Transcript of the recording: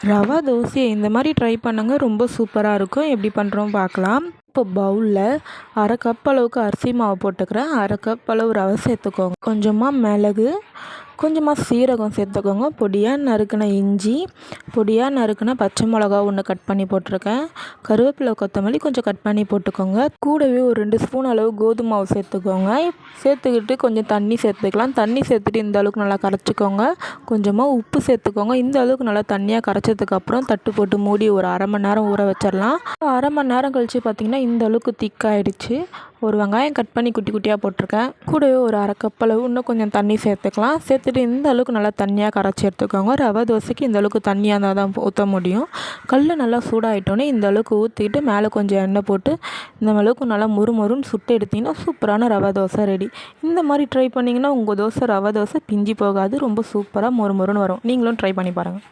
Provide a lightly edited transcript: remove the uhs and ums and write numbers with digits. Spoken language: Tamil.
ரவா தோசையை இந்த மாதிரி ட்ரை பண்ணுங்க, ரொம்ப சூப்பராக இருக்கும். எப்படி பண்ணுறோம் பார்க்கலாம். இப்போ பவுலில் அரை கப் அளவுக்கு அரிசி மாவு போட்டுக்கிறேன். அரை கப் அளவு ரவை சேர்த்துக்கோங்க. கொஞ்சமாக மிளகு, கொஞ்சமாக சீரகம் சேர்த்துக்கோங்க. பொடியாக நறுக்கின இஞ்சி, பொடியாக நறுக்கின பச்சை மிளகா ஒன்று கட் பண்ணி போட்டிருக்கேன். கருவேப்பிலை, கொத்தமல்லி கொஞ்சம் கட் பண்ணி போட்டுக்கோங்க. கூடவே ஒரு 2 ஸ்பூன் அளவு கோதுமை மாவு சேர்த்துக்கோங்க. சேர்த்துக்கிட்டு கொஞ்சம் தண்ணி சேர்த்துக்கலாம். தண்ணி சேர்த்துட்டு இந்த அளவுக்கு நல்லா கரைச்சிக்கோங்க. கொஞ்சமாக உப்பு சேர்த்துக்கோங்க. இந்த அளவுக்கு நல்லா தண்ணியாக கரைச்சதுக்கப்புறம் தட்டு போட்டு மூடி ஒரு அரை மணி நேரம் ஊற வச்சிடலாம். அரை மணி நேரம் கழித்து பார்த்திங்கன்னா இந்த அளவுக்கு திக்காயிடுச்சு. ஒரு வெங்காயம் கட் பண்ணி குட்டி குட்டியாக போட்டிருக்கேன். கூடவே ஒரு அரை கப் அளவு இன்னும் கொஞ்சம் தண்ணி சேர்த்துக்கலாம். சேர்த்துட்டு இந்த அளவுக்கு நல்லா தண்ணியாக கரைச்சி எடுத்துக்கோங்க. ரவை தோசைக்கு இந்த அளவுக்கு தண்ணியாக இருந்தால் தான் ஊற்ற முடியும். கல் நல்லா சூடாகிட்டோன்னே இந்த அளவுக்கு ஊற்றிட்டு மேலே கொஞ்சம் எண்ணெய் போட்டு இந்த அளவுக்கு நல்லா முறுமுறுன்னு சுட்டு எடுத்திங்கன்னா சூப்பரான ரவை தோசை ரெடி. இந்த மாதிரி ட்ரை பண்ணிங்கன்னா உங்கள் தோசை ரவை தோசை பிஞ்சு போகாது. ரொம்ப சூப்பராக மொறுமொறுன்னு வரும். நீங்களும் ட்ரை பண்ணி பாருங்கள்.